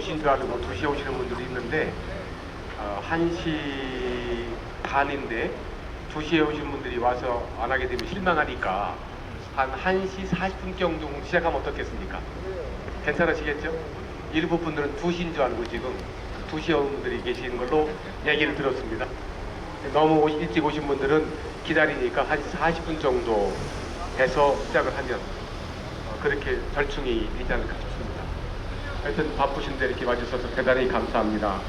2시인 줄 알고 2시에 오시는 분들도 있는데 1시 반인데 2시에 오신 분들이 와서 안 하게 되면 실망하니까 한 1시 40분 정도 시작하면 어떻겠습니까? 괜찮으시겠죠? 일부 분들은 2시인 줄 알고 지금 2시에 오는 분들이 계시는 걸로 얘기를 들었습니다. 너무 일찍 오신 분들은 기다리니까 1시 40분 정도 해서 시작을 하면 그렇게 절충이 되지 않을까 싶습니다. 하여튼 바쁘신데 이렇게 와주셔서 대단히 감사합니다.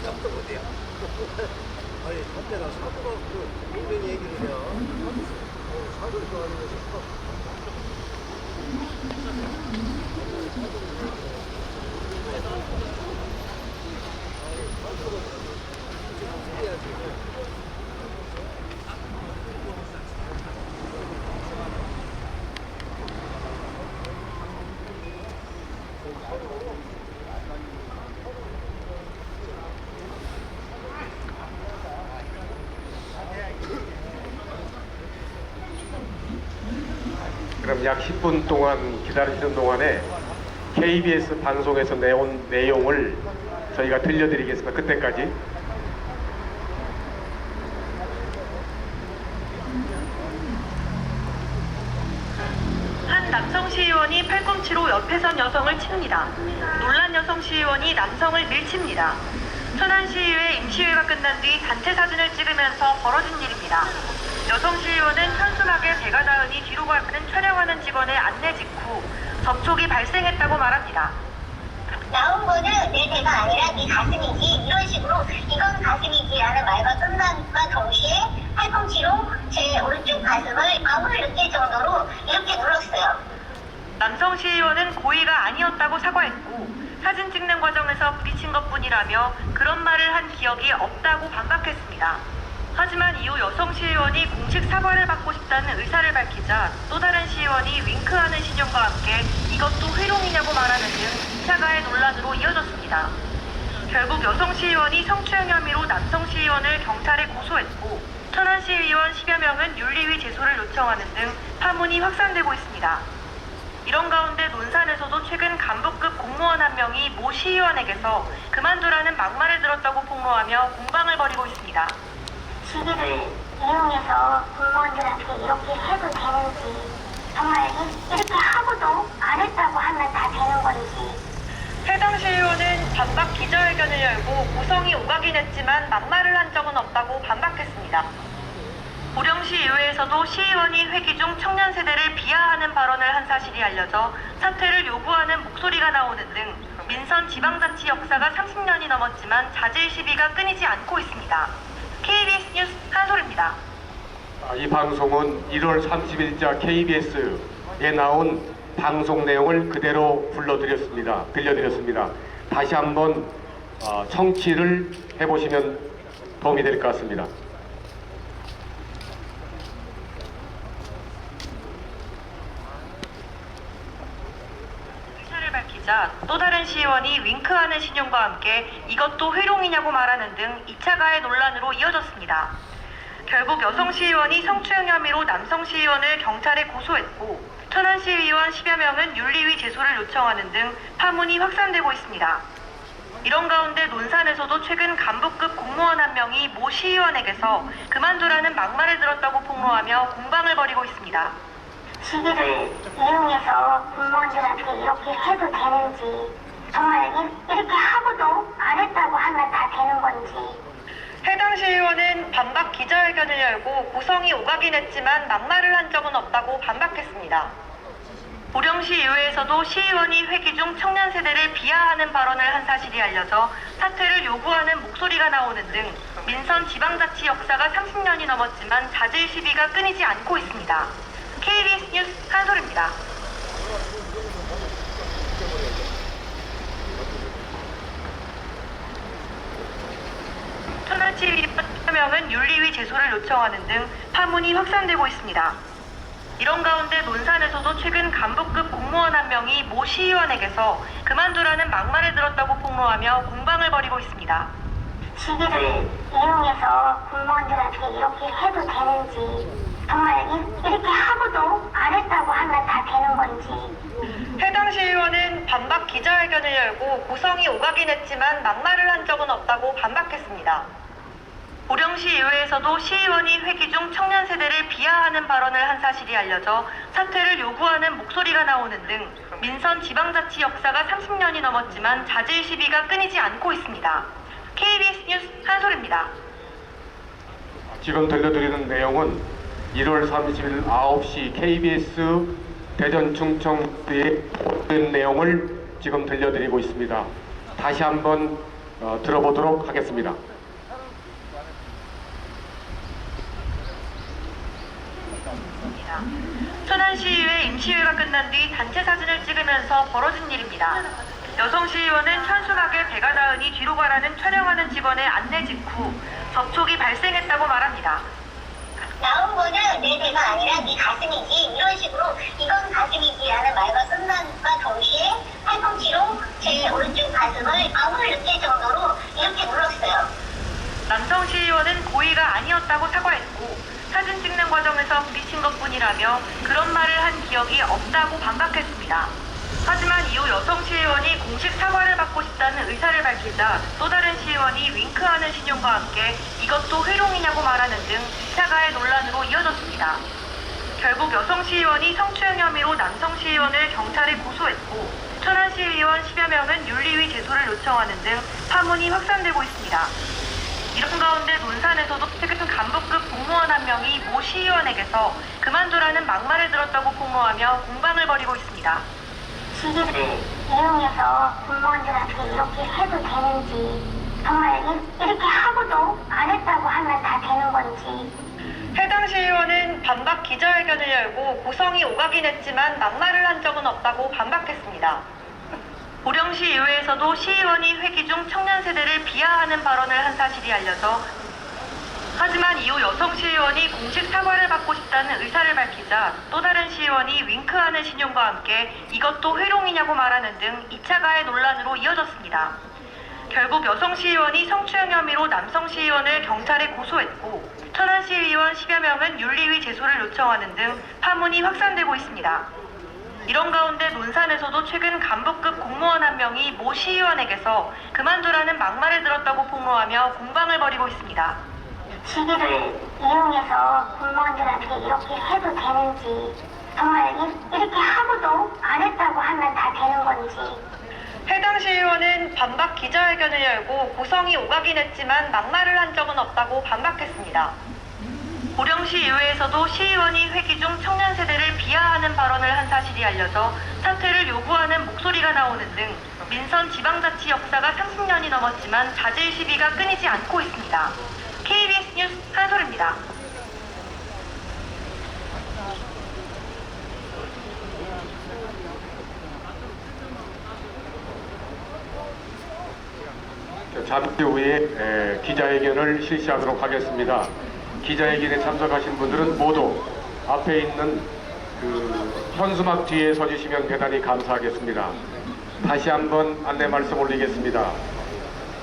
깜짝 놀래요. 아니, 한때나 사고가 이런 얘기를 해야 사고를 좋아하면서 그럼 약 10분 동안 기다리시는 동안에 KBS 방송에서 내온 내용을 저희가 들려드리겠습니다. 그때까지. 한 남성 시의원이 팔꿈치로 옆에 선 여성을 칩니다. 놀란 여성 시의원이 남성을 밀칩니다. 천안시의회 임시회가 끝난 뒤 단체 사진을 찍으면서 벌어진 일입니다. 여성 시의원은 현수막에 배가 닿으니 뒤로 가는 촬영하는 직원의 안내 직후 접촉이 발생했다고 말합니다. 나온 거는 내 배가 아니라 네 가슴이지, 이런 식으로 이건 가슴이지라는 말과 끝남과 동시에 팔꿈치로 제 오른쪽 가슴을 아무를 느낄 정도로 이렇게 눌렀어요. 남성 시의원은 고의가 아니었다고 사과했고 사진 찍는 과정에서 부딪힌 것뿐이라며 그런 말을 한 기억이 없다고 반박했습니다. 하지만 이후 여성 시의원이 공식 사과를 받고 싶다는 의사를 밝히자 또 다른 시의원이 윙크하는 신용과 함께 이것도 회룡이냐고 말하는 등 2차 가해 논란으로 이어졌습니다. 결국 여성 시의원이 성추행 혐의로 남성 시의원을 경찰에 고소했고 천안시의원 10여 명은 윤리위 제소를 요청하는 등 파문이 확산되고 있습니다. 이런 가운데 논산에서도 최근 간부급 공무원 한 명이 모 시의원에게서 그만두라는 막말을 들었다고 폭로하며 공방을 벌이고 있습니다. 시기를 이용해서 공무원들한테 이렇게 해도 되는지, 정말 이렇게 하고도 안 했다고 하면 다 되는 건지. 해당 시의원은 반박 기자회견을 열고 고성이 오가긴 했지만 막말을 한 적은 없다고 반박했습니다. 고령시 의회에서도 시의원이 회기 중 청년 세대를 비하하는 발언을 한 사실이 알려져 사퇴를 요구하는 목소리가 나오는 등 민선 지방자치 역사가 30년이 넘었지만 자질 시비가 끊이지 않고 있습니다. KBS 뉴스 한솔입니다. 이 방송은 1월 30일자 KBS에 나온 방송 내용을 그대로 들려드렸습니다. 다시 한번 청취를 해보시면 도움이 될 것 같습니다. 의사를 밝히자 또 다른 시의원이 윙크하는 신용과 함께 이것도 회룡이냐고 말하는 등 2차 가해 논란으로 이어졌습니다. 결국 여성 시의원이 성추행 혐의로 남성 시의원을 경찰에 고소했고 천안시의원 10여 명은 윤리위 제소를 요청하는 등 파문이 확산되고 있습니다. 이런 가운데 논산에서도 최근 간부급 공무원 한 명이 모 시의원에게서 그만두라는 막말을 들었다고 폭로하며 공방을 벌이고 있습니다. 시기를 이용해서 공무원들한테 이렇게 해도 되는지, 정말 이렇게 하고도 안 했다고 하면 다 되는 건지. 해당 시의원은 반박 기자회견을 열고 고성이 오가긴 했지만 막말을 한 적은 없다고 반박했습니다. 고령시 의회에서도 시의원이 회기 중 청년 세대를 비하하는 발언을 한 사실이 알려져 사퇴를 요구하는 목소리가 나오는 등 민선 지방자치 역사가 30년이 넘었지만 자질 시비가 끊이지 않고 있습니다. KBS 뉴스 한솔입니다. 천안시 명은 윤리위 제소를 요청하는 등 파문이 확산되고 있습니다. 이런 가운데 논산에서도 최근 간부급 공무원 한 명이 모 시의원에게서 그만두라는 막말을 들었다고 폭로하며 공방을 벌이고 있습니다. 시기를 이용해서 공무원들한테 이렇게 해도 되는지, 정말 이렇게 하고도 안 했다고 하면 다 되는 건지. 해당 시의원은 반박 기자회견을 열고 고성이 오가긴 했지만 막말을 한 적은 없다고 반박했습니다. 고령시 의회에서도 시의원이 회기 중 청년 세대를 비하하는 발언을 한 사실이 알려져 사퇴를 요구하는 목소리가 나오는 등 민선 지방자치 역사가 30년이 넘었지만 자질 시비가 끊이지 않고 있습니다. KBS 뉴스 한솔입니다. 지금 들려드리는 내용은 1월 30일 9시 KBS 대전 충청도의 내용을 지금 들려드리고 있습니다. 다시 한번 들어보도록 하겠습니다. 천안시의회 임시회가 끝난 뒤 단체 사진을 찍으면서 벌어진 일입니다. 여성 시의원은 현수막에 배가 닿으니 뒤로 가라는 촬영하는 직원의 안내 직후 접촉이 발생했다고 말합니다. 나온 거는 내 배가 아니라 네 가슴이지, 이런 식으로 이건 가슴이지라는 말과 끝남과 동시에 팔꿈치로 제 오른쪽 가슴을 아무를 느낄 정도로 이렇게 눌렀어요. 남성 시의원은 고의가 아니었다고 사과했고 사진 찍는 과정에서 부딪힌 것뿐이라며 그런 말을 한 기억이 없다고 반박했습니다. 하지만 이후 여성 시의원이 공식 사과를 받고 싶다는 의사를 밝히자 또 다른 시의원이 윙크하는 신용과 함께 이것도 회룡이냐고 말하는 등 2차 가해 논란으로 이어졌습니다. 결국 여성 시의원이 성추행 혐의로 남성 시의원을 경찰에 고소했고 천안시의원 10여 명은 윤리위 제소를 요청하는 등 파문이 확산되고 있습니다. 이런 가운데 논산에서도 최근 간부급 공무원 한 명이 모 시의원에게서 그만두라는 막말을 들었다고 폭로하며 공방을 벌이고 있습니다. 시기를 이용해서 공무원들한테 이렇게 해도 되는지, 정말 이렇게 하고도 안 했다고 하면 다 되는 건지. 해당 시의원은 반박 기자회견을 열고 고성이 오가긴 했지만 막말을 한 적은 없다고 반박했습니다. 고령시 의회에서도 시의원이 회기 중 청년 세대를 비하하는 발언을 한 사실이 알려져 하지만 이후 여성 시의원이 공식 사과를 받고 싶다는 의사를 밝히자 또 다른 시의원이 윙크하는 신용과 함께 이것도 회룡이냐고 말하는 등 2차 가해 논란으로 이어졌습니다. 결국 여성 시의원이 성추행 혐의로 남성 시의원을 경찰에 고소했고 천안시의원 10여 명은 윤리위 제소를 요청하는 등 파문이 확산되고 있습니다. 이런 가운데 논산에서도 최근 간부급 공무원 한 명이 모 시의원에게서 그만두라는 막말을 들었다고 폭로하며 공방을 벌이고 있습니다. 시기를 이용해서 공무원들한테 이렇게 해도 되는지, 정말 이렇게 하고도 안 했다고 하면 다 되는 건지. 해당 시의원은 반박 기자회견을 열고 고성이 오가긴 했지만 막말을 한 적은 없다고 반박했습니다. 고령시 의회에서도 시의원이 회기 중 청년 세대를 비하하는 발언을 한 사실이 알려져 사퇴를 요구하는 목소리가 나오는 등 민선 지방자치 역사가 30년이 넘었지만 자질 시비가 끊이지 않고 있습니다. KBS 뉴스 한솔입니다. 잠시 후에 기자회견을 실시하도록 하겠습니다. 기자회견에 참석하신 분들은 모두 앞에 있는 그 현수막 뒤에 서주시면 대단히 감사하겠습니다. 다시 한번 안내 말씀 올리겠습니다.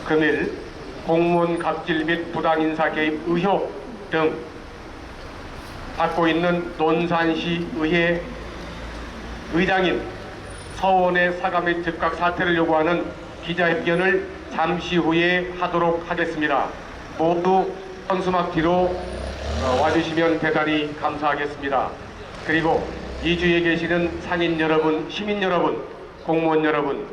금일 공무원 갑질 및 부당인사 개입 의혹 등 받고 있는 논산시 의회 의장인 서원의 사과 및 즉각 사퇴를 요구하는 기자회견을 잠시 후에 하도록 하겠습니다. 모두 현수막 뒤로 와주시면 대단히 감사하겠습니다. 그리고 이 주에 계시는 상인 여러분, 시민 여러분, 공무원 여러분,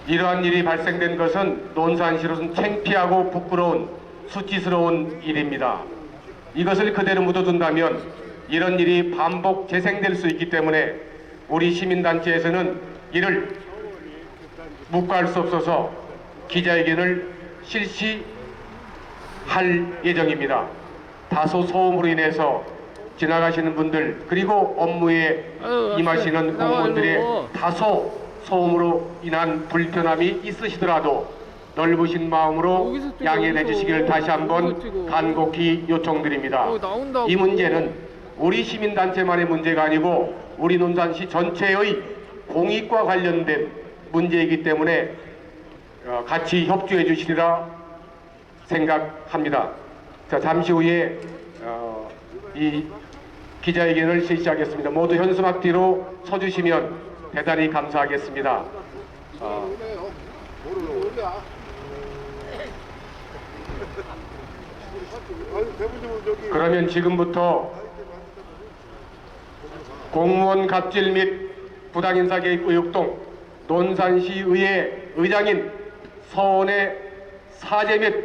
이러한 일이 발생된 것은 논산시로서는 창피하고 부끄러운 수치스러운 일입니다. 이것을 그대로 묻어둔다면 이런 일이 반복 재생될 수 있기 때문에 우리 시민단체에서는 이를 묵과할 수 없어서 기자회견을 실시할 예정입니다. 다소 소음으로 인해서 지나가시는 분들 그리고 업무에 임하시는 공무원들의 다소 소음으로 인한 불편함이 있으시더라도 넓으신 마음으로 양해해 주시기를 다시 한번 간곡히 요청드립니다. 이 문제는 우리 시민단체만의 문제가 아니고 우리 논산시 전체의 공익과 관련된 문제이기 때문에 같이 협조해 주시리라 생각합니다. 자, 잠시 후에 이 기자회견을 실시하겠습니다. 모두 현수막 뒤로 서주시면 대단히 감사하겠습니다. 그러면 지금부터 공무원 갑질 및 부당인사 개입 의혹 등 논산시의회 의장인 서원의 사죄 및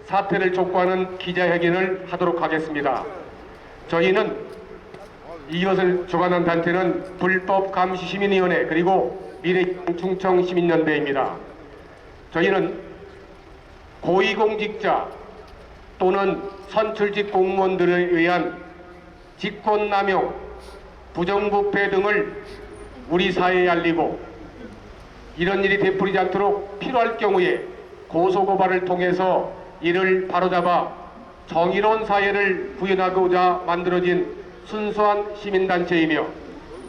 사퇴를 촉구하는 기자회견을 하도록 하겠습니다. 저희는 이것을 주관한 단체는 불법감시시민위원회 그리고 미래충청시민연대입니다. 저희는 고위공직자 또는 선출직 공무원들에 의한 직권남용, 부정부패 등을 우리 사회에 알리고 이런 일이 되풀이지 않도록 필요할 경우에 고소고발을 통해서 이를 바로잡아 정의로운 사회를 구현하고자 만들어진 순수한 시민단체이며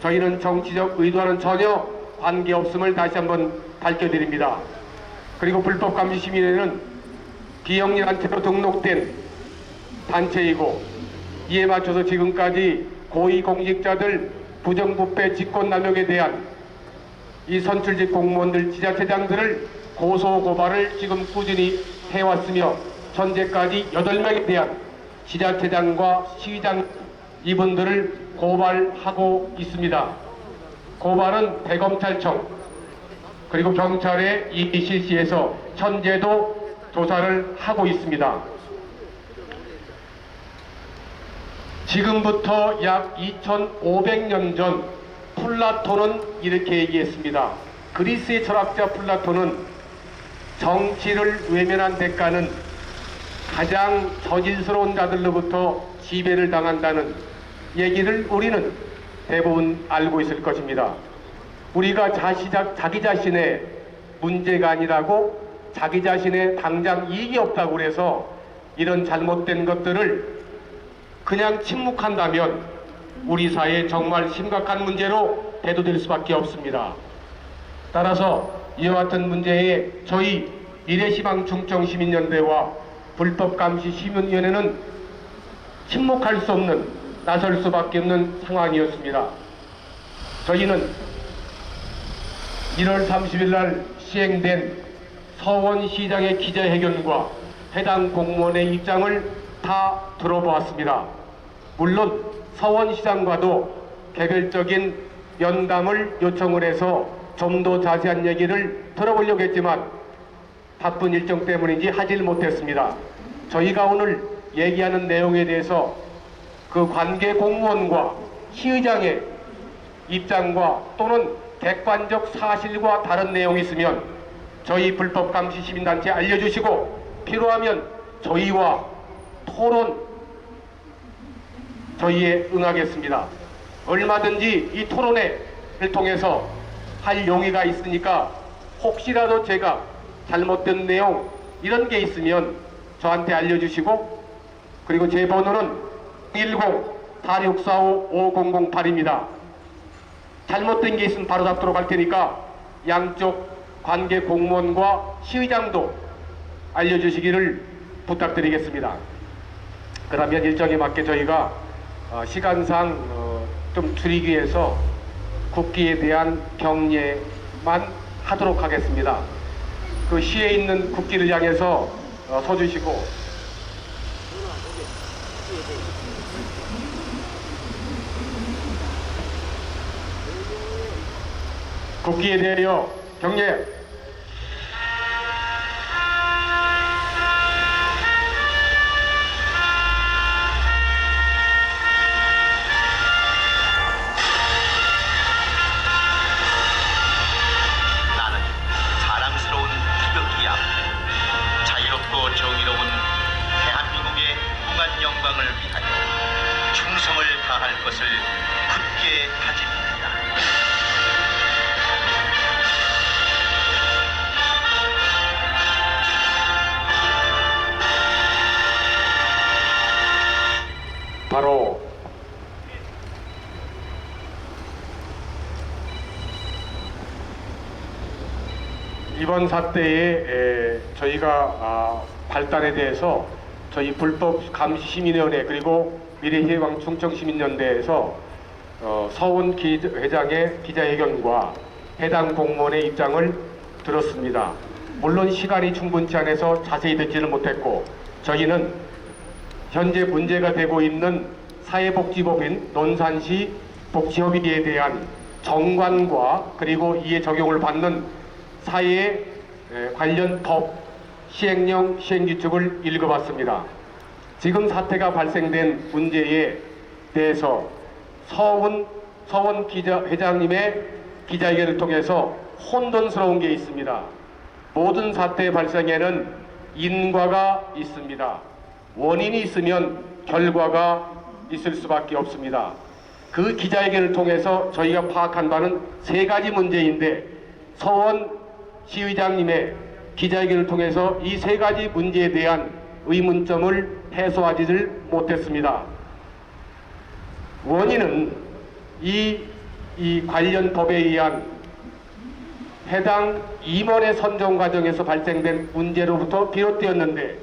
저희는 정치적 의도와는 전혀 관계없음을 다시 한번 밝혀드립니다. 그리고 불법감시시민회는 비영리단체로 등록된 단체이고 이에 맞춰서 지금까지 고위공직자들 부정부패 직권남용에 대한 이 선출직 공무원들 지자체장들을 고소고발을 지금 꾸준히 해왔으며 현재까지 8명에 대한 지자체장과 시의장 이분들을 고발하고 있습니다. 고발은 대검찰청 그리고 경찰에 이미 실시해서 현재도 조사를 하고 있습니다. 지금부터 약 2500년 전 플라톤은 이렇게 얘기했습니다. 그리스의 철학자 플라톤은 정치를 외면한 대가는 가장 저질스러운 자들로부터 지배를 당한다는 얘기를 우리는 대부분 알고 있을 것입니다. 우리가 자기 자신의 문제가 아니라고 자기 자신의 당장 이익이 없다고 해서 이런 잘못된 것들을 그냥 침묵한다면 우리 사회에 정말 심각한 문제로 대두될 수밖에 없습니다. 따라서 이와 같은 문제에 저희 미래시방충청시민연대와 불법감시시민위원회는 침묵할 수 없는 나설 수밖에 없는 상황이었습니다. 저희는 1월 30일 날 시행된 서원시장의 기자회견과 해당 공무원의 입장을 다 들어보았습니다. 물론 서원시장과도 개별적인 면담을 요청을 해서 좀 더 자세한 얘기를 들어보려고 했지만 바쁜 일정 때문인지 하질 못했습니다. 저희가 오늘 얘기하는 내용에 대해서 그 관계 공무원과 시의장의 입장과 또는 객관적 사실과 다른 내용이 있으면 저희 불법감시시민단체에 알려주시고 필요하면 저희와 토론 저희에 응하겠습니다. 얼마든지 이 토론회를 통해서 할 용의가 있으니까 혹시라도 제가 잘못된 내용 이런 게 있으면 저한테 알려주시고 그리고 제 번호는 10-4645-5008입니다. 잘못된 게 있으면 바로 잡도록 할 테니까 양쪽 관계 공무원과 시의장도 알려주시기를 부탁드리겠습니다. 그러면 일정에 맞게 저희가 시간상 좀 줄이기 위해서 국기에 대한 경례만 하도록 하겠습니다. 그 시에 있는 국기를 향해서 서주시고 국기에 대하여 경례. 나는 자랑스러운 태극기 앞에 자유롭고 정의로운 대한민국의 무한 영광을 위하여 충성을 다할 것을 굳게 다짐합니다. 바로 이번 사태에 저희가 발단에 대해서 저희 불법 감시 시민위원회 그리고 미래희망 충청시민연대에서 서훈 회장의 기자회견과 해당 공무원의 입장을 들었습니다. 물론 시간이 충분치 않아서 자세히 듣지는 못했고, 저희는 현재 문제가 되고 있는 사회복지법인 논산시 복지협의회에 대한 정관과 그리고 이에 적용을 받는 사회 관련 법 시행령 시행규칙을 읽어봤습니다. 지금 사태가 발생된 문제에 대해서 서훈 회장님의 기자회견을 통해서 혼돈스러운 게 있습니다. 모든 사태 발생에는 인과가 있습니다. 원인이 있으면 결과가 있을 수밖에 없습니다. 그 기자회견을 통해서 저희가 파악한 바는 세 가지 문제인데, 서원 시의장님의 기자회견을 통해서 이 세 가지 문제에 대한 의문점을 해소하지를 못했습니다. 원인은 이 관련 법에 의한 해당 임원의 선정 과정에서 발생된 문제로부터 비롯되었는데,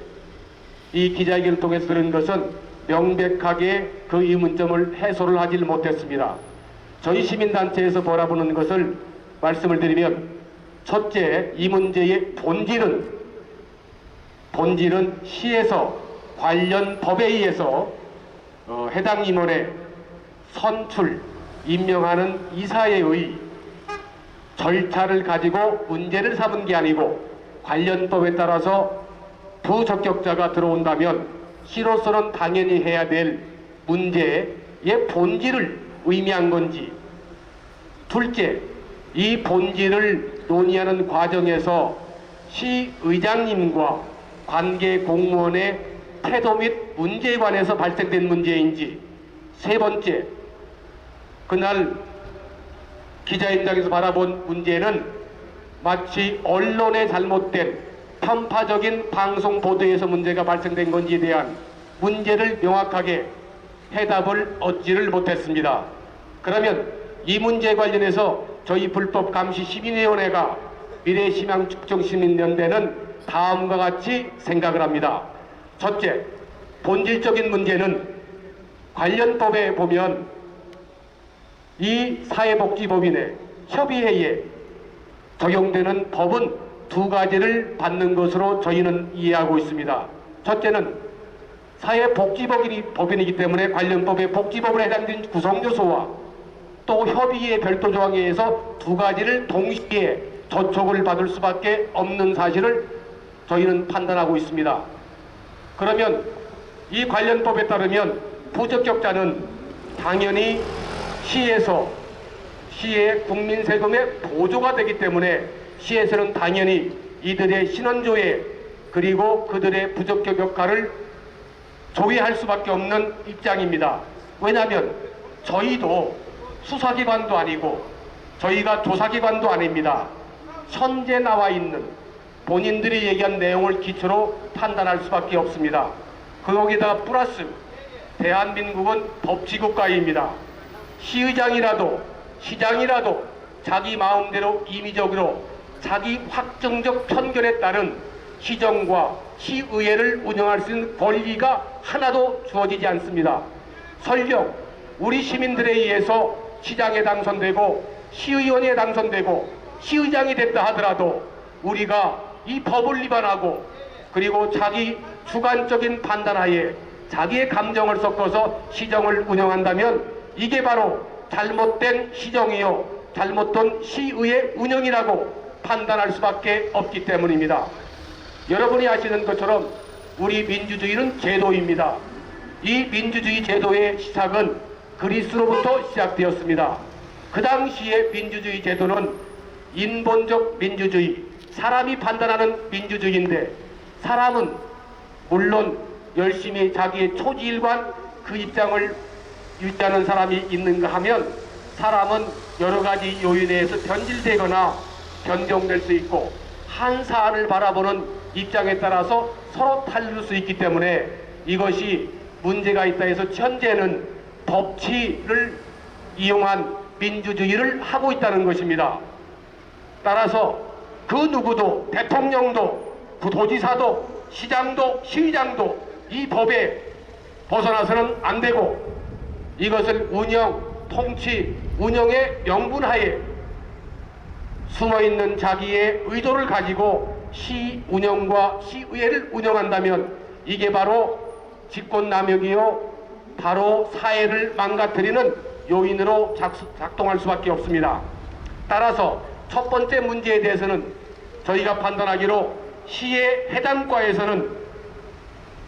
이 기자회견을 통해서 들은 것은 명백하게 그 의문점을 해소를 하지 못했습니다. 저희 시민단체에서 바라보는 것을 말씀을 드리면, 첫째, 이 문제의 본질은 시에서 관련 법에 의해서 해당 임원의 선출, 임명하는 이사회의 절차를 가지고 문제를 삼은 게 아니고, 관련 법에 따라서 부적격자가 들어온다면 시로서는 당연히 해야 될 문제의 본질을 의미한 건지, 둘째, 이 본질을 논의하는 과정에서 시의장님과 관계 공무원의 태도 및 문제에 관해서 발생된 문제인지, 세 번째, 그날 기자회견장에서 바라본 문제는 마치 언론의 잘못된 편파적인 방송 보도에서 문제가 발생된 건지에 대한 문제를 명확하게 해답을 얻지를 못했습니다. 그러면 이 문제에 관련해서 저희 불법 감시 시민위원회가 미래희망 충청시민연대는 다음과 같이 생각을 합니다. 첫째, 본질적인 문제는 관련 법에 보면 이 사회복지법인의 협의회에 적용되는 법은 두 가지를 받는 것으로 저희는 이해하고 있습니다. 첫째는 사회복지법인이기 때문에 관련 법의 복지법에 해당된 구성요소와 또 협의회 별도 조항에 의해서 두 가지를 동시에 저촉을 받을 수밖에 없는 사실을 저희는 판단하고 있습니다. 그러면 이 관련 법에 따르면 부적격자는 당연히 시의 국민 세금의 보조가 되기 때문에 시에서는 당연히 이들의 신원조회 그리고 그들의 부적격 역할을 조회할 수밖에 없는 입장입니다. 왜냐하면 저희도 수사기관도 아니고 저희가 조사기관도 아닙니다. 현재 나와 있는 본인들이 얘기한 내용을 기초로 판단할 수밖에 없습니다. 거기다가 플러스 대한민국은 법치국가입니다. 시의장이라도 시장이라도 자기 마음대로 임의적으로 자기 확정적 편견에 따른 시정과 시의회를 운영할 수 있는 권리가 하나도 주어지지 않습니다. 설령 우리 시민들에 의해서 시장에 당선되고 시의원에 당선되고 시의장이 됐다 하더라도 우리가 이 법을 위반하고 그리고 자기 주관적인 판단하에 자기의 감정을 섞어서 시정을 운영한다면 이게 바로 잘못된 시정이요 잘못된 시의회 운영이라고 판단할 수밖에 없기 때문입니다. 여러분이 아시는 것처럼 우리 민주주의는 제도입니다. 이 민주주의 제도의 시작은 그리스로부터 시작되었습니다. 그 당시의 민주주의 제도는 인본적 민주주의, 사람이 판단하는 민주주의인데 사람은 물론 열심히 자기의 초지일관 그 입장을 유지하는 사람이 있는가 하면 사람은 여러 가지 요인에 의해서 변질되거나 변경될 수 있고 한 사안을 바라보는 입장에 따라서 서로 탈릴 수 있기 때문에 이것이 문제가 있다 해서 현재는 법치를 이용한 민주주의를 하고 있다는 것입니다. 따라서 그 누구도 대통령도 도지사도 시장도 시의장도 이 법에 벗어나서는 안 되고 이것을 통치, 운영의 명분하에 숨어있는 자기의 의도를 가지고 시 운영과 시의회를 운영한다면 이게 바로 직권남용이요 바로 사회를 망가뜨리는 요인으로 작동할 수밖에 없습니다. 따라서 첫 번째 문제에 대해서는 저희가 판단하기로 시의 해당과에서는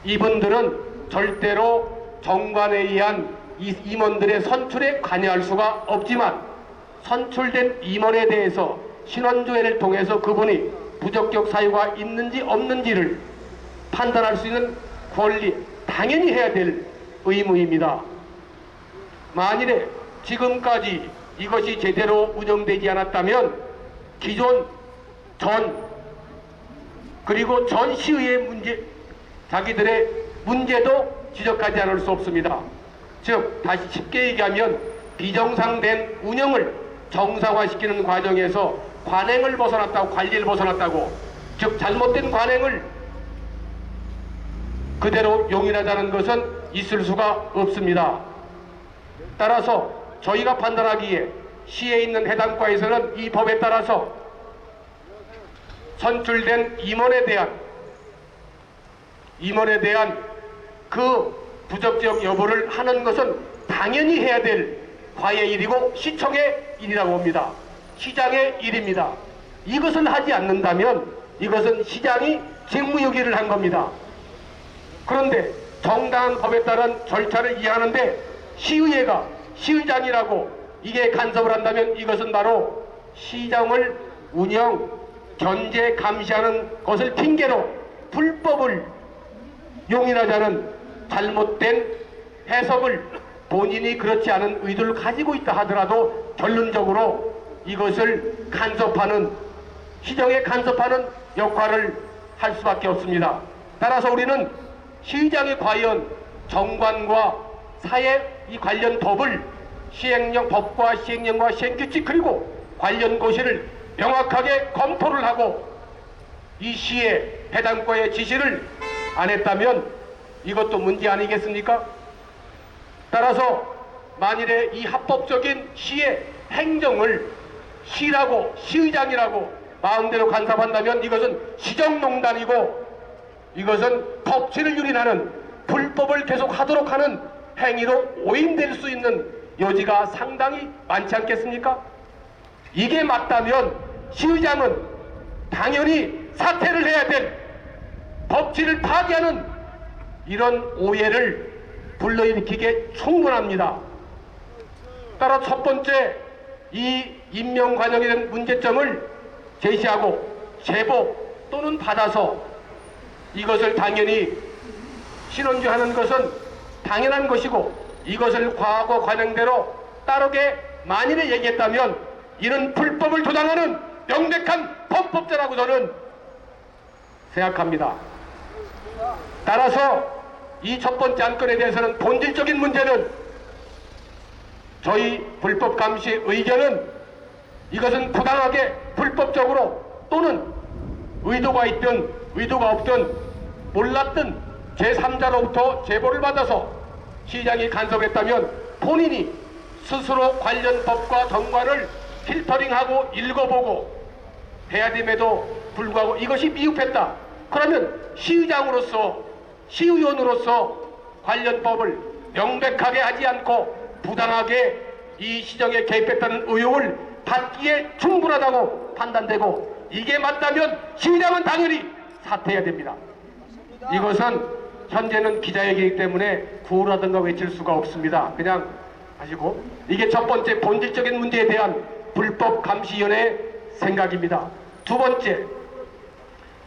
이분들은 절대로 정관에 의한 임원들의 선출에 관여할 수가 없지만 선출된 임원에 대해서 신원조회를 통해서 그분이 부적격 사유가 있는지 없는지를 판단할 수 있는 권리 당연히 해야 될 의무입니다. 만일에 지금까지 이것이 제대로 운영되지 않았다면 기존 그리고 전 시의회 문제 자기들의 문제도 지적하지 않을 수 없습니다. 즉 다시 쉽게 얘기하면 비정상된 운영을 정상화시키는 과정에서 관행을 벗어났다고 관리를 벗어났다고 즉 잘못된 관행을 그대로 용인하자는 것은 있을 수가 없습니다. 따라서 저희가 판단하기에 시에 있는 해당과에서는 이 법에 따라서 선출된 임원에 대한 그 부적격 여부를 하는 것은 당연히 해야 될 과의 일이고 시청의 일이라고 봅니다. 시장의 일입니다. 이것을 하지 않는다면 이것은 시장이 직무유기를 한 겁니다. 그런데 정당한 법에 따른 절차를 이해하는데 시의회가 시의장이라고 이게 간섭을 한다면 이것은 바로 시장을 견제 감시하는 것을 핑계로 불법을 용인하자는 잘못된 해석을 본인이 그렇지 않은 의도를 가지고 있다 하더라도 결론적으로 이것을 시정에 간섭하는 역할을 할 수밖에 없습니다. 따라서 우리는 시의장이 과연 정관과 사회 이 관련 법을 법과 시행령과 시행규칙 그리고 관련 고시를 명확하게 검토를 하고 이 시의 해당과의 지시를 안 했다면 이것도 문제 아니겠습니까? 따라서 만일에 이 합법적인 시의 행정을 시의장이라고 마음대로 간섭한다면 이것은 시정농단이고 이것은 법치를 유린하는 불법을 계속하도록 하는 행위로 오인될 수 있는 여지가 상당히 많지 않겠습니까? 이게 맞다면 시의장은 당연히 사퇴를 해야 될 법치를 파괴하는 이런 오해를 불러일으키기에 충분합니다. 따라 첫 번째 이 임명 과정에 대한 문제점을 제시하고 제보 또는 받아서 이것을 당연히 신원조하는 것은 당연한 것이고 이것을 과거 관행대로 따르게 만일에 얘기했다면 이런 불법을 조장하는 명백한 범법자라고 저는 생각합니다. 따라서 이 첫 번째 안건에 대해서는 본질적인 문제는 저희 불법감시 의견은 이것은 부당하게 불법적으로 또는 의도가 있든 의도가 없든 몰랐든 제3자로부터 제보를 받아서 시장이 간섭했다면 본인이 스스로 관련 법과 정관을 필터링하고 읽어보고 해야 됨에도 불구하고 이것이 미흡했다. 그러면 시의장으로서 시의원으로서 관련 법을 명백하게 하지 않고 부당하게 이 시정에 개입했다는 의혹을 받기에 충분하다고 판단되고 이게 맞다면 시의장은 당연히 사퇴해야 됩니다. 이것은 현재는 기자회견이기 때문에 구호라든가 외칠 수가 없습니다. 그냥 하시고 이게 첫 번째 본질적인 문제에 대한 불법감시위원회의 생각입니다. 두 번째,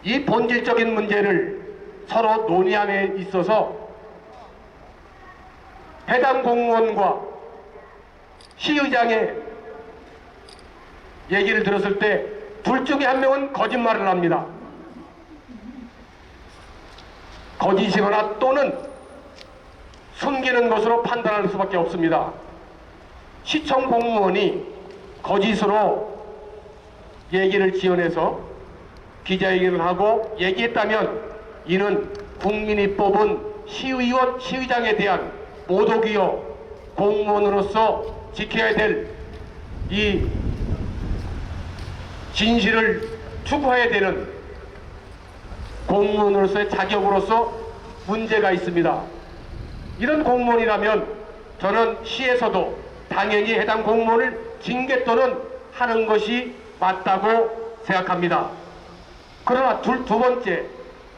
이 본질적인 문제를 서로 논의함에 있어서 해당 공무원과 시의장의 얘기를 들었을 때 둘 중에 한 명은 거짓말을 합니다. 거짓이거나 또는 숨기는 것으로 판단할 수밖에 없습니다. 시청 공무원이 거짓으로 얘기를 지어내서 기자회견을 하고 얘기했다면 이는 국민이 뽑은 시의원, 시의장에 대한 모독이요, 공무원으로서 지켜야 될 이 진실을 추구해야 되는 공무원으로서의 자격으로서 문제가 있습니다. 이런 공무원이라면 저는 시에서도 당연히 해당 공무원을 징계 또는 하는 것이 맞다고 생각합니다. 그러나 두 번째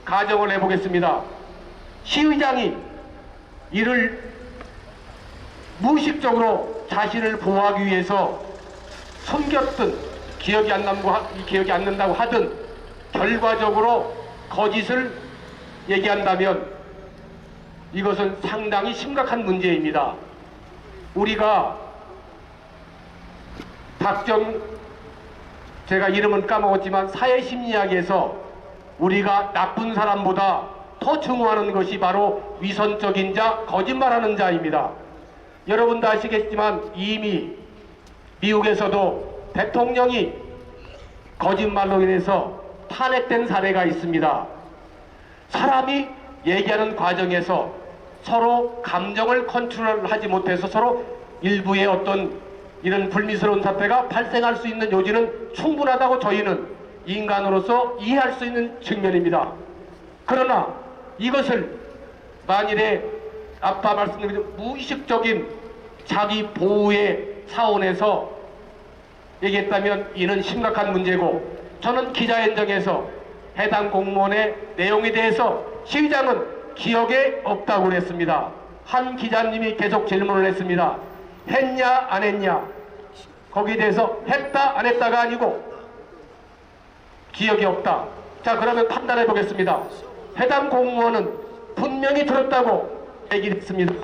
가정을 해보겠습니다. 시의장이 이를 무의식적으로 자신을 보호하기 위해서 숨겼든 기억이 안 난다고 하든 결과적으로 거짓을 얘기한다면 이것은 상당히 심각한 문제입니다. 우리가 제가 이름은 까먹었지만 사회심리학에서 우리가 나쁜 사람보다 더 증오하는 것이 바로 위선적인 자, 거짓말하는 자입니다. 여러분도 아시겠지만 이미 미국에서도 대통령이 거짓말로 인해서 탄핵된 사례가 있습니다. 사람이 얘기하는 과정에서 서로 감정을 컨트롤하지 못해서 서로 일부의 어떤 이런 불미스러운 사태가 발생할 수 있는 요지는 충분하다고 저희는 인간으로서 이해할 수 있는 측면입니다. 그러나 이것을 만일에 아까 말씀드린 무의식적인 자기 보호의 차원에서 얘기했다면 이는 심각한 문제고, 저는 기자회견에서 해당 공무원의 내용에 대해서 시의장은 기억에 없다고 그랬습니다. 한 기자님이 계속 질문을 했습니다. 했냐 안 했냐, 거기에 대해서 했다 안 했다가 아니고 기억이 없다. 자, 그러면 판단해 보겠습니다. 해당 공무원은 분명히 들었다고 얘기를 했습니다.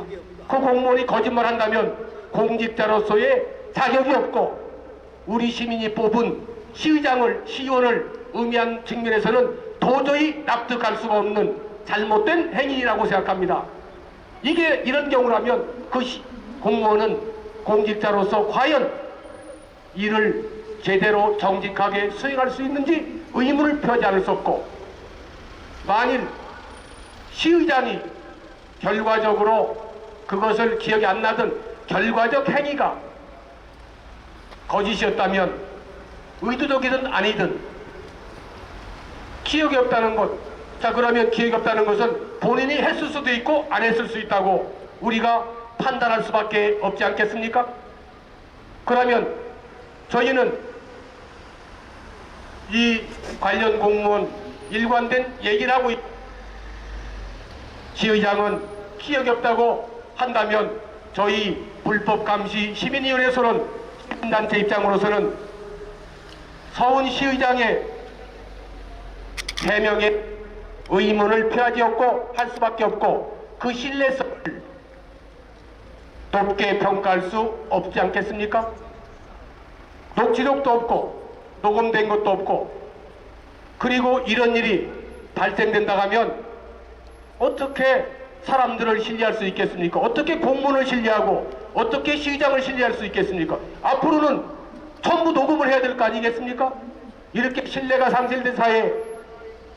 그 공무원이 거짓말 한다면 공직자로서의 자격이 없고 우리 시민이 뽑은 시의원을 의미한 측면에서는 도저히 납득할 수가 없는 잘못된 행위라고 생각합니다. 이런 경우라면 그 공무원은 공직자로서 과연 이를 제대로 정직하게 수행할 수 있는지 의문을 표하지 않을 수 없고, 만일 시의장이 결과적으로 그것을 기억이 안 나든 결과적 행위가 거짓이었다면 의도적이든 아니든 기억이 없다는 것, 자, 그러면 기억이 없다는 것은 본인이 했을 수도 있고 안 했을 수 있다고 우리가 판단할 수밖에 없지 않겠습니까? 그러면 저희는 이 관련 공무원 일관된 얘기를 하고 시의장은 기억이 없다고 한다면 저희 불법감시 시민위원회에서는 시민단체 입장으로서는 서울시의장의 해명에 의문을 표하지 없고 할 수밖에 없고 그 신뢰성을 높게 평가할 수 없지 않겠습니까? 녹취록도 없고 녹음된 것도 없고, 그리고 이런 일이 발생된다 하면 어떻게 사람들을 신뢰할 수 있겠습니까? 어떻게 공무원을 신뢰하고 어떻게 시의장을 신뢰할 수 있겠습니까? 앞으로는 전부 녹음을 해야 될 거 아니겠습니까? 이렇게 신뢰가 상실된 사회,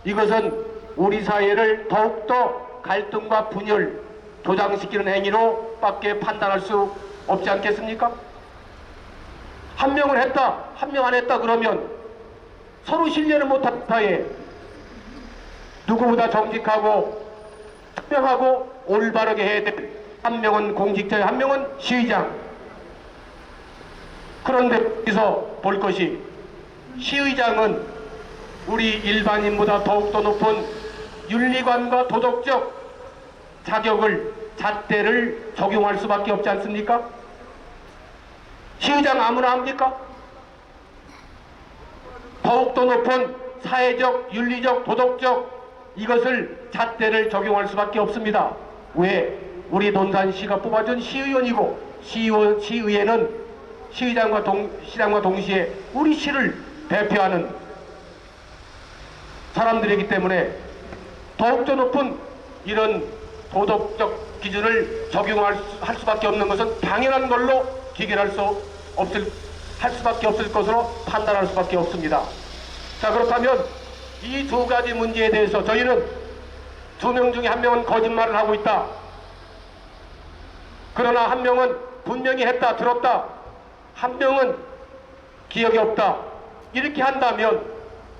이것은 우리 사회를 더욱더 갈등과 분열, 조장시키는 행위로 밖에 판단할 수 없지 않겠습니까? 한 명을 했다, 한 명 안 했다 그러면 서로 신뢰를 못한 사회에 누구보다 정직하고 투명하고 올바르게 해야 될 한 명은 공직자, 한 명은 시의장. 그런데 여기서 볼 것이, 시의장은 우리 일반인보다 더욱더 높은 윤리관과 도덕적 자격을, 잣대를 적용할 수밖에 없지 않습니까? 시의장 아무나 합니까? 더욱더 높은 사회적, 윤리적, 도덕적 이것을 잣대를 적용할 수밖에 없습니다. 왜? 우리 논산시가 뽑아준 시의원이고 시의회는 시장과 동시에 우리 시를 대표하는 사람들이기 때문에 더욱더 높은 이런 도덕적 기준을 적용할 수밖에 없는 것은 당연한 걸로 기결할 할 수밖에 없을 것으로 판단할 수밖에 없습니다. 자, 그렇다면 이 두 가지 문제에 대해서 저희는 두 명 중에 한 명은 거짓말을 하고 있다. 그러나 한 명은 분명히 했다, 들었다. 한 명은 기억이 없다. 이렇게 한다면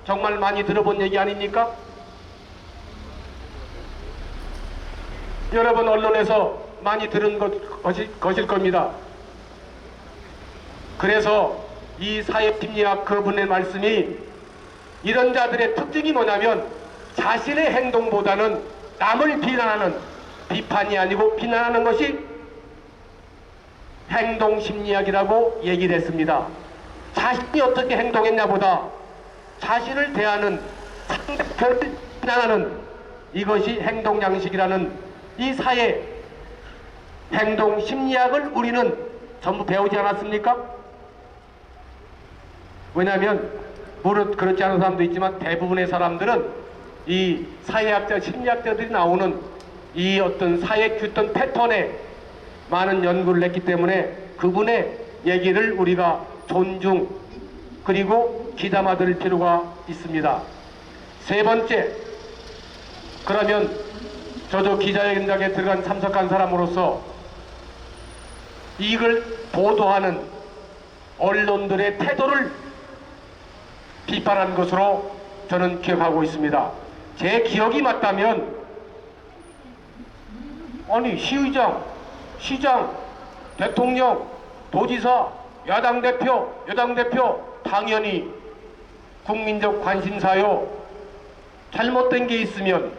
정말 많이 들어본 얘기 아닙니까? 여러분 언론에서 많이 들은 것일 겁니다. 그래서 이 사회심리학 그분의 말씀이 이런 자들의 특징이 뭐냐면 자신의 행동보다는 남을 비난하는, 비판이 아니고 비난하는 것이 행동심리학이라고 얘기를 했습니다. 자신이 어떻게 행동했냐보다 자신을 대하는 상대편을 비난하는 이것이 행동양식이라는 이 사회 행동심리학을 우리는 전부 배우지 않았습니까? 왜냐하면 무릇 그렇지 않은 사람도 있지만 대부분의 사람들은 이 사회학자, 심리학자들이 나오는 이 어떤 사회 규탄 패턴에 많은 연구를 했기 때문에 그분의 얘기를 우리가 존중 그리고 귀담아 들을 필요가 있습니다. 세 번째, 그러면 저도 기자회견장에 참석한 사람으로서 이걸 보도하는 언론들의 태도를 비판한 것으로 저는 기억하고 있습니다. 제 기억이 맞다면 아니 시의장, 시장, 대통령, 도지사, 야당 대표, 여당 대표 당연히 국민적 관심사요. 잘못된 게 있으면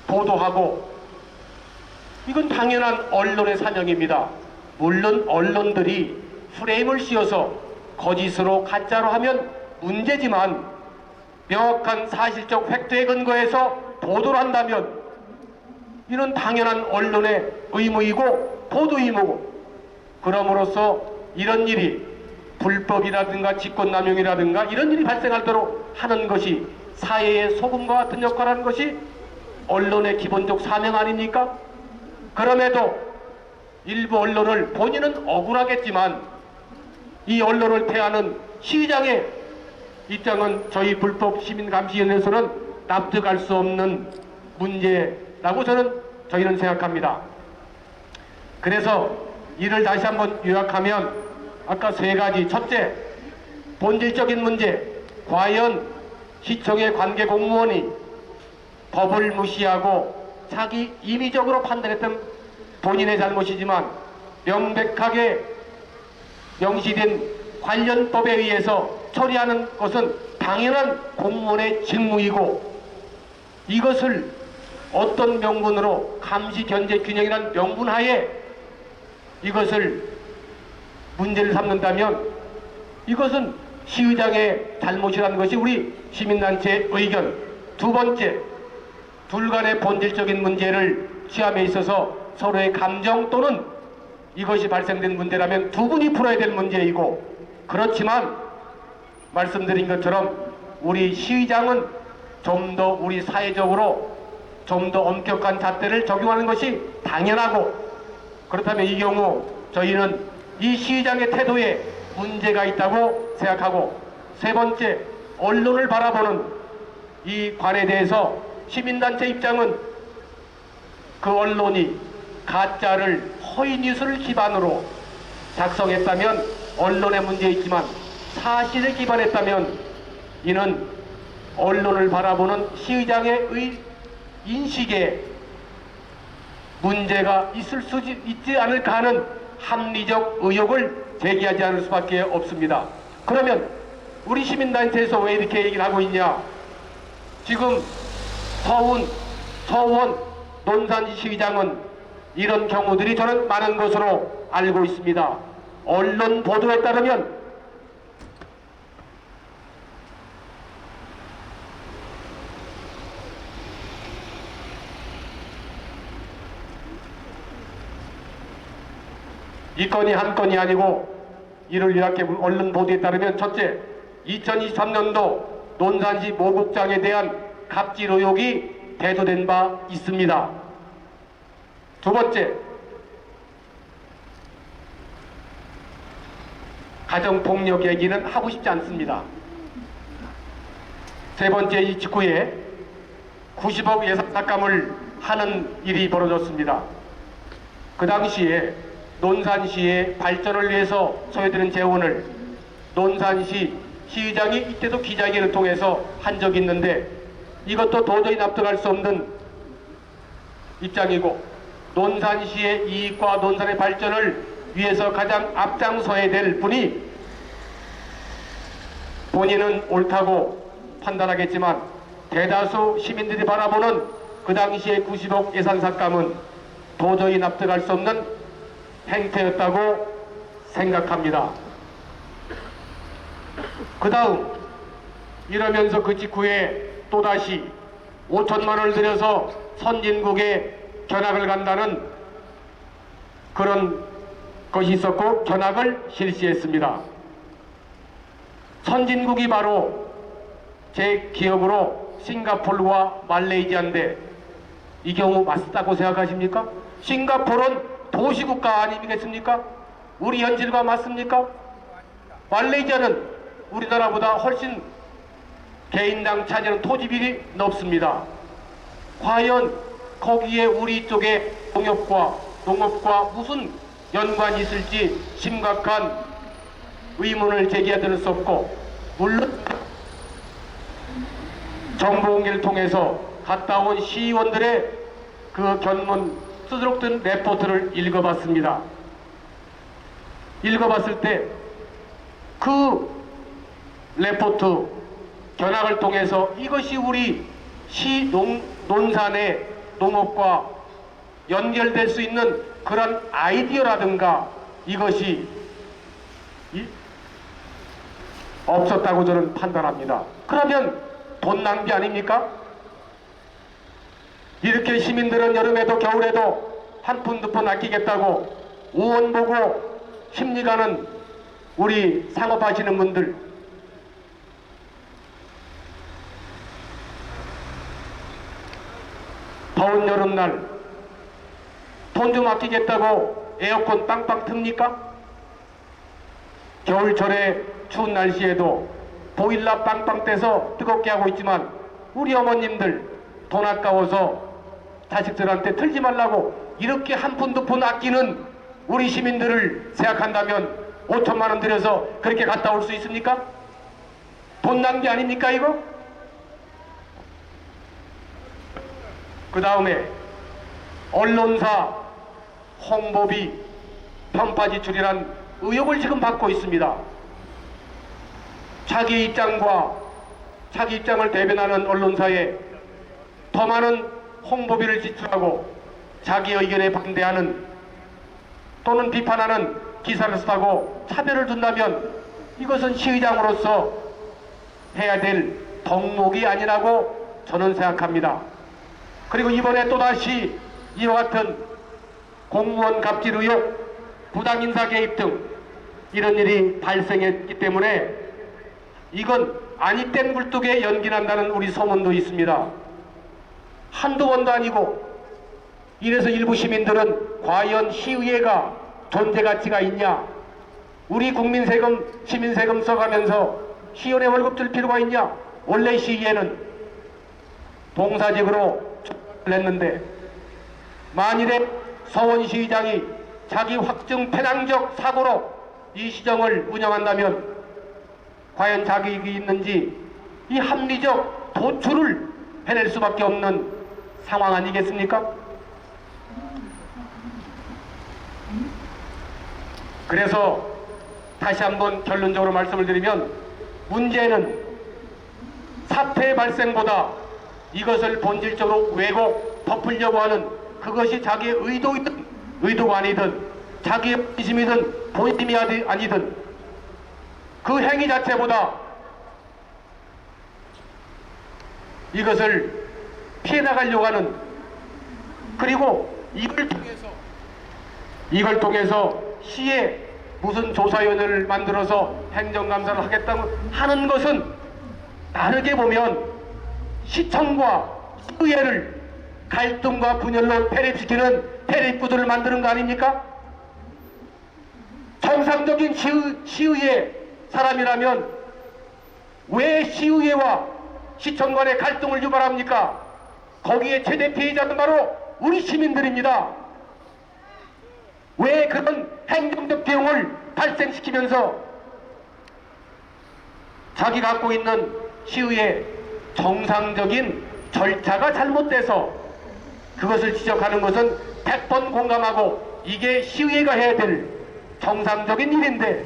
보도하고 이건 당연한 언론의 사명입니다. 물론 언론들이 프레임을 씌워서 거짓으로 가짜로 하면 문제지만 명확한 사실적 팩트에 근거해서 보도를 한다면 이는 당연한 언론의 의무이고 보도 의무고 그럼으로써 이런 일이 불법이라든가 직권남용이라든가 이런 일이 발생하도록 하는 것이 사회의 소금과 같은 역할을 하는 것이 언론의 기본적 사명 아닙니까? 그럼에도 일부 언론을 본인은 억울하겠지만 이 언론을 대하는 시장의 입장은 저희 불법시민감시위원회에서는 납득할 수 없는 문제라고 저희는 생각합니다. 그래서 이를 다시 한번 요약하면 아까 세 가지. 첫째, 본질적인 문제. 과연 시청의 관계 공무원이 법을 무시하고 자기 임의적으로 판단했던 본인의 잘못이지만 명백하게 명시된 관련법에 의해서 처리하는 것은 당연한 공무원의 직무이고 이것을 어떤 명분으로 감시 견제 균형이라는 명분 하에 이것을 문제를 삼는다면 이것은 시의장의 잘못이라는 것이 우리 시민단체의 의견. 두 번째, 둘 간의 본질적인 문제를 취함에 있어서 서로의 감정 또는 이것이 발생된 문제라면 두 분이 풀어야 될 문제이고 그렇지만 말씀드린 것처럼 우리 시의장은 좀 더 우리 사회적으로 좀 더 엄격한 잣대를 적용하는 것이 당연하고 그렇다면 이 경우 저희는 이 시의장의 태도에 문제가 있다고 생각하고 세 번째, 언론을 바라보는 이 관에 대해서 시민단체 입장은 그 언론이 가짜를 허위 뉴스를 기반으로 작성했다면 언론에 문제 있지만 사실에 기반했다면 이는 언론을 바라보는 시의장의 인식에 문제가 있지 않을까 하는 합리적 의혹을 제기하지 않을 수밖에 없습니다. 그러면 우리 시민단체에서 왜 이렇게 얘기를 하고 있냐? 지금 서원, 논산지 시의장은 이런 경우들이 저는 많은 것으로 알고 있습니다. 언론 보도에 따르면 이 건이 한 건이 아니고 이를 이렇게 언론 보도에 따르면 첫째, 2023년도 논산시 모국장에 대한 갑질 의혹이 대두된 바 있습니다. 두 번째, 가정폭력 얘기는 하고 싶지 않습니다. 세 번째, 이 직후에 90억 예산 삭감을 하는 일이 벌어졌습니다. 그 당시에 논산시의 발전을 위해서 소요되는 재원을 논산시 시의장이 이때도 기자회견을 통해서 한 적이 있는데 이것도 도저히 납득할 수 없는 입장이고, 논산시의 이익과 논산의 발전을 위해서 가장 앞장서야 될 분이 본인은 옳다고 판단하겠지만 대다수 시민들이 바라보는 그 당시의 90억 예산 삭감은 도저히 납득할 수 없는 행태였다고 생각합니다. 그 다음 이러면서 그 직후에 또다시 5천만 원을 들여서 선진국에 견학을 간다는 그런 것이 있었고 견학을 실시했습니다. 선진국이 바로 제 기억으로 싱가포르와 말레이시아인데 이 경우 맞다고 생각하십니까? 싱가포르는 도시국가 아니겠습니까? 우리 현실과 맞습니까? 말레이시아는 우리나라보다 훨씬 개인당 차지하는 토지비율이 높습니다. 과연 거기에 우리 쪽의 농업과 무슨 연관이 있을지 심각한 의문을 제기할 수 없고, 물론 정보공개를 통해서 갔다 온 시의원들의 그 견문 수두룩된 레포트를 읽어봤습니다. 읽어봤을 때 그 레포트 견학을 통해서 이것이 우리 시 논산의 농업과 연결될 수 있는 그런 아이디어라든가 이것이 없었다고 저는 판단합니다. 그러면 돈 낭비 아닙니까? 이렇게 시민들은 여름에도 겨울에도 한 푼 두 푼 아끼겠다고 우원 보고 심리가는 우리 상업하시는 분들, 더운 여름날 돈 좀 아끼겠다고 에어컨 빵빵 틉니까? 겨울철에 추운 날씨에도 보일러 빵빵 떼서 뜨겁게 하고 있지만 우리 어머님들 돈 아까워서 자식들한테 틀지 말라고 이렇게 한 푼 두 푼 아끼는 우리 시민들을 생각한다면 5천만 원 들여서 그렇게 갔다 올 수 있습니까? 돈 낭비 아닙니까 이거? 그 다음에 언론사 홍보비 편파 지출이란 의혹을 지금 받고 있습니다. 자기 입장을 대변하는 언론사에 더 많은 홍보비를 지출하고 자기 의견에 반대하는 또는 비판하는 기사를 쓰고 차별을 둔다면 이것은 시의장으로서 해야 될 덕목이 아니라고 저는 생각합니다. 그리고 이번에 또다시 이와 같은 공무원 갑질 의혹, 부당인사 개입 등 이런 일이 발생했기 때문에 이건 아니 땐 굴뚝에 연기난다는 우리 소문도 있습니다. 한두 번도 아니고. 이래서 일부 시민들은 과연 시의회가 존재 가치가 있냐, 우리 국민 세금, 시민 세금 써가면서 시의원에 월급 줄 필요가 있냐. 원래 시의회는 봉사직으로 했는데 만일에 서원시의장이 자기 확증 편향적 사고로 이 시정을 운영한다면 과연 자격이 있는지 이 합리적 도출을 해낼 수밖에 없는 상황 아니겠습니까? 그래서 다시 한번 결론적으로 말씀을 드리면 문제는 사태 발생보다 이것을 본질적으로 왜곡, 덮으려고 하는 그것이 자기의 의도이든 의도가 아니든 자기의 본심이든 본심이 아니든 그 행위 자체보다 이것을 피해나가려고 하는, 그리고 이걸 통해서 시에 무슨 조사위원회를 만들어서 행정감사를 하겠다고 하는 것은 다르게 보면 시청과 시의회를 갈등과 분열로 대립시키는 대립구도를 만드는 거 아닙니까? 정상적인 시의회 사람이라면 왜 시의회와 시청 간의 갈등을 유발합니까? 거기에 최대 피해자는 바로 우리 시민들입니다. 왜 그런 행정적 비용을 발생시키면서 자기 갖고 있는 시의회 정상적인 절차가 잘못돼서 그것을 지적하는 것은 100번 공감하고 이게 시의회가 해야 될 정상적인 일인데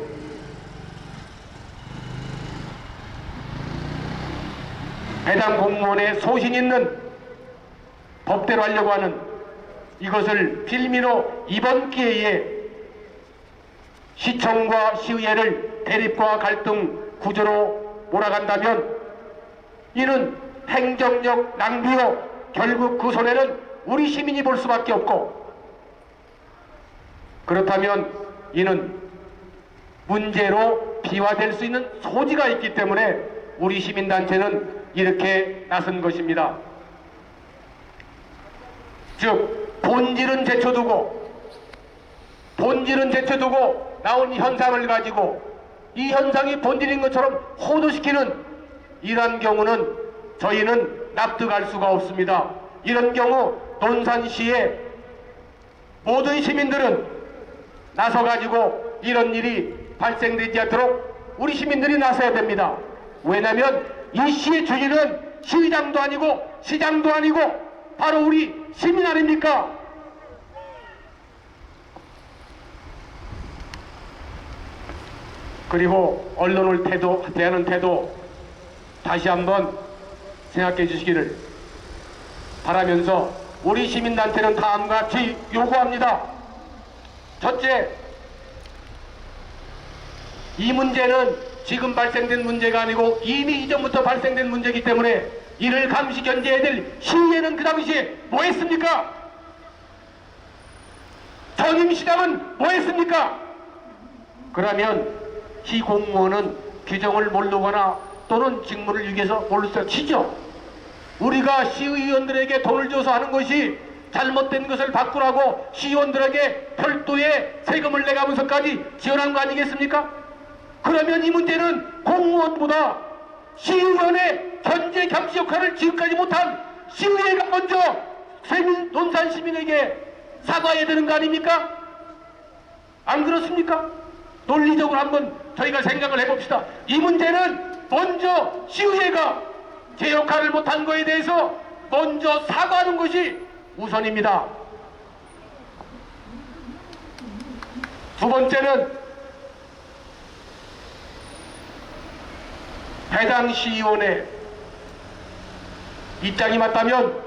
해당 공무원의 소신 있는 법대로 하려고 하는 이것을 빌미로 이번 기회에 시청과 시의회를 대립과 갈등 구조로 몰아간다면 이는 행정력 낭비요 결국 그 손해는 우리 시민이 볼 수밖에 없고 그렇다면 이는 문제로 비화될 수 있는 소지가 있기 때문에 우리 시민단체는 이렇게 나선 것입니다. 즉 본질은 제쳐두고 나온 현상을 가지고 이 현상이 본질인 것처럼 호도시키는 이런 경우는 저희는 납득할 수가 없습니다. 이런 경우 논산시의 모든 시민들은 나서가지고 이런 일이 발생되지 않도록 우리 시민들이 나서야 됩니다. 왜냐하면 이 시의 주인은 시장도 아니고 시장도 아니고 바로 우리 시민 아닙니까? 그리고 언론을 대하는 태도 다시 한번 생각해 주시기를 바라면서 우리 시민단체는 다음과 같이 요구합니다. 첫째, 이 문제는 지금 발생된 문제가 아니고 이미 이전부터 발생된 문제이기 때문에 이를 감시 견제해야 될 시의회는 그 당시에 뭐 했습니까? 전임시장은 뭐 했습니까? 그러면 시 공무원은 규정을 모르거나 또는 직무를 위해서 모르서 치죠. 우리가 시의원들에게 돈을 줘서 하는 것이 잘못된 것을 바꾸라고 시의원들에게 별도의 세금을 내가면서까지 지원한 거 아니겠습니까? 그러면 이 문제는 공무원보다 시의원의 견제 감시 역할을 지금까지 못한 시의회가 먼저 논산 시민에게 사과해야 되는 거 아닙니까? 안 그렇습니까? 논리적으로 한번 저희가 생각을 해봅시다. 이 문제는 먼저 시의회가 제 역할을 못한 거에 대해서 먼저 사과하는 것이 우선입니다. 두 번째는 해당 시의원의 입장이 맞다면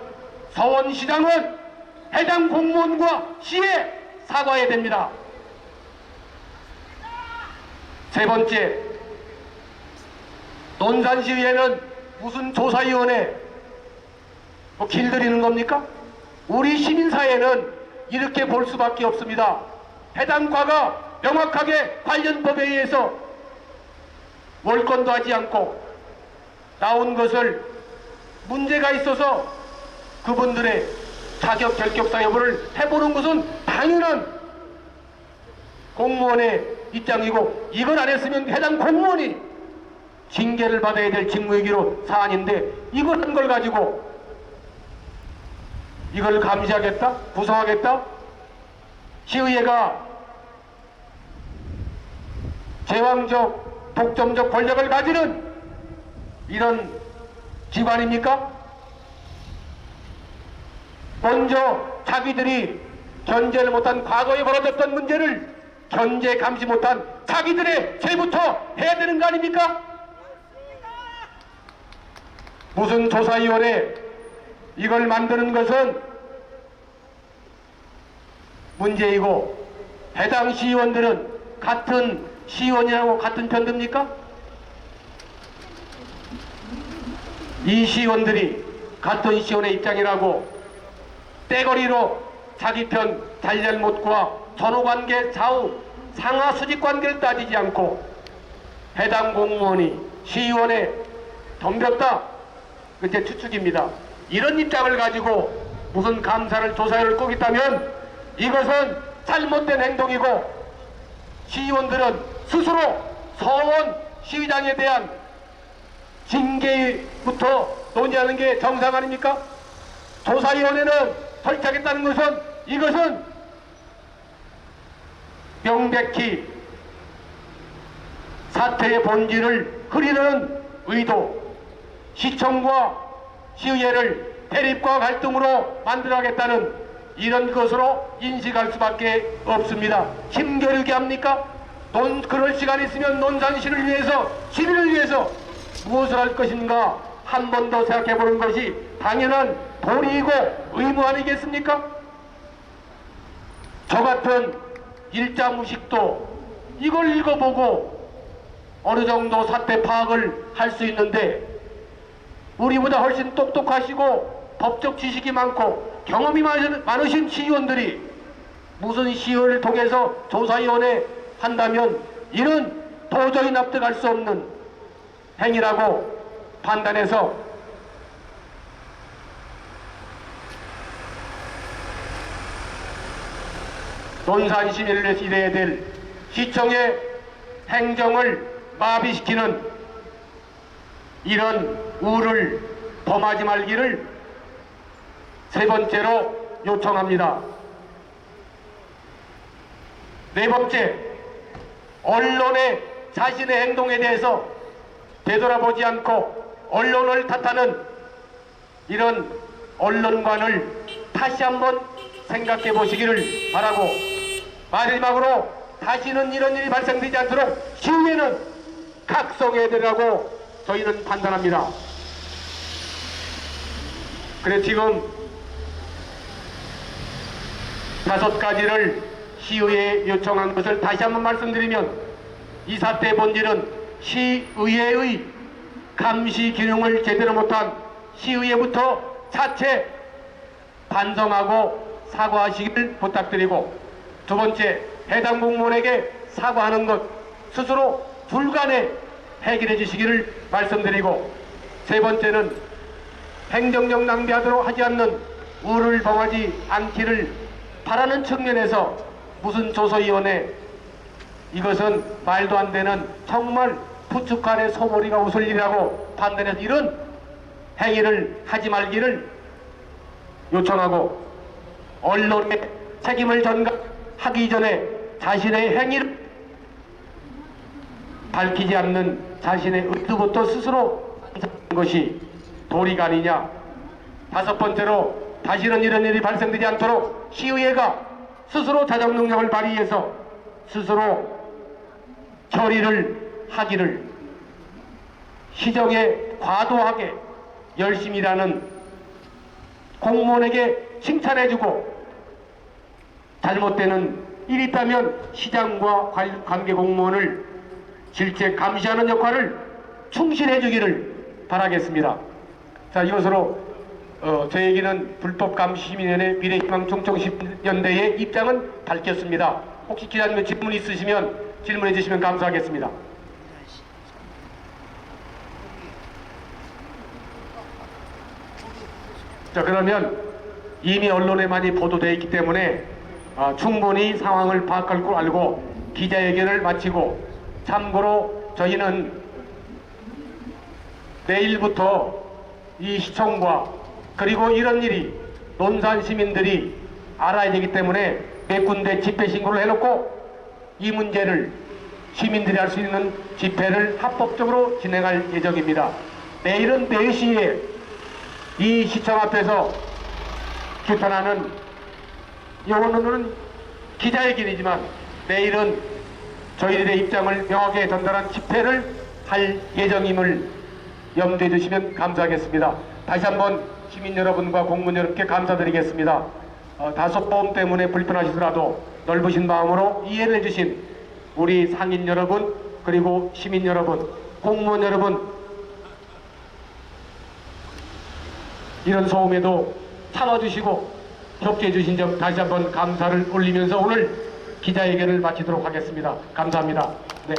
서원시장은 해당 공무원과 시에 사과해야 됩니다. 세 번째, 논산시의회는 무슨 조사위원회 뭐 길들이는 겁니까? 우리 시민사회는 이렇게 볼 수밖에 없습니다. 해당 과가 명확하게 관련 법에 의해서 월권도 하지 않고 나온 것을 문제가 있어서 그분들의 자격 결격사 여부를 해보는 것은 당연한 공무원의 입장이고 이걸 안 했으면 해당 공무원이 징계를 받아야 될 직무유기로 사안인데 이걸 한 걸 가지고 이걸 감시하겠다? 구성하겠다? 시의회가 제왕적 독점적 권력을 가지는 이런 기관입니까? 먼저 자기들이 견제를 못한 과거에 벌어졌던 문제를 견제 감시 못한 자기들의 죄부터 해야 되는 거 아닙니까? 무슨 조사위원회 이걸 만드는 것은 문제이고 해당 시의원들은 같은 시의원이라고 같은 편듭니까? 이 시의원들이 같은 시의원의 입장이라고 떼거리로 자기 편 잘잘못과 전후관계 좌우 상하 수직관계를 따지지 않고 해당 공무원이 시의원에 덤볐다. 그게 추측입니다. 이런 입장을 가지고 무슨 감사를 조사를 꼭 있다면 이것은 잘못된 행동이고 시의원들은 스스로 서원 시의장에 대한 징계부터 논의하는 게 정상 아닙니까? 조사위원회는 설치하겠다는 것은 이것은 명백히 사태의 본질을 흐리는 의도, 시청과 시의회를 대립과 갈등으로 만들어가겠다는 이런 것으로 인식할 수밖에 없습니다. 힘겨루게 합니까? 그럴 시간이 있으면 논산시를 위해서, 시민을 위해서 무엇을 할 것인가 한 번 더 생각해 보는 것이 당연한 도리이고 의무 아니겠습니까? 저 같은 일자무식도 이걸 읽어보고 어느 정도 사태 파악을 할 수 있는데 우리보다 훨씬 똑똑하시고 법적 지식이 많고 경험이 많으신 시의원들이 무슨 시의회를 통해서 조사위원회 한다면 이는 도저히 납득할 수 없는 행위라고 판단해서 논산 시민을 위해서 일해야 될 시청의 행정을 마비시키는 이런 우를 범하지 말기를 세 번째로 요청합니다. 네 번째, 언론의 자신의 행동에 대해서 되돌아보지 않고 언론을 탓하는 이런 언론관을 다시 한번 생각해 보시기를 바라고, 마지막으로 다시는 이런 일이 발생되지 않도록 시의회는 각성해야 되라고 저희는 판단합니다. 그래 지금 5가지를 시의회에 요청한 것을 다시 한번 말씀드리면, 이 사태의 본질은 시의회의 감시 기능을 제대로 못한 시의회부터 자체 반성하고 사과하시기를 부탁드리고, 두 번째, 해당 공무원에게 사과하는 것 스스로 불간에 해결해 주시기를 말씀드리고, 세 번째는 행정력 낭비하도록 하지 않는 우를 범하지 않기를 바라는 측면에서 무슨 조사위원회, 이것은 말도 안 되는 정말 부축간의 소머리가 웃을 일이라고 판단해서 이런 행위를 하지 말기를 요청하고, 언론의 책임을 전가하기 전에 자신의 행위를 밝히지 않는 자신의 의도부터 스스로 하는 것이 도리가 아니냐. 5번째로 다시는 이런 일이 발생되지 않도록 시의회가 스스로 자정 능력을 발휘해서 스스로 처리를 하기를, 시정에 과도하게 열심히 일하는 공무원에게 칭찬해주고 잘못되는 일이 있다면 시장과 관계 공무원을 실제 감시하는 역할을 충실해주기를 바라겠습니다. 자, 이것으로 저에게는 불법감시시민연회 미래희망총총연대의 입장은 밝혔습니다. 혹시 기자님 질문 있으시면 질문해 주시면 감사하겠습니다. 자, 그러면 이미 언론에 많이 보도되어 있기 때문에 충분히 상황을 파악할 줄 알고 기자회견을 마치고, 참고로 저희는 내일부터 이 시청과 그리고 이런 일이 논산 시민들이 알아야 되기 때문에 몇 군데 집회 신고를 해놓고 이 문제를 시민들이 할 수 있는 집회를 합법적으로 진행할 예정입니다. 내일은 4시에 이 시청 앞에서 규탄하는, 이거는 기자회견이지만 내일은 저희들의 입장을 명확하게 전달한 집회를 할 예정임을 염두해 주시면 감사하겠습니다. 다시 한번 시민 여러분과 공무원 여러분께 감사드리겠습니다. 다소 보험 때문에 불편하시더라도 넓으신 마음으로 이해를 해주신 우리 상인 여러분, 그리고 시민 여러분, 공무원 여러분, 이런 소음에도 참아주시고 협조해 주신 점 다시 한번 감사를 올리면서 오늘 기자회견을 마치도록 하겠습니다. 감사합니다. 네.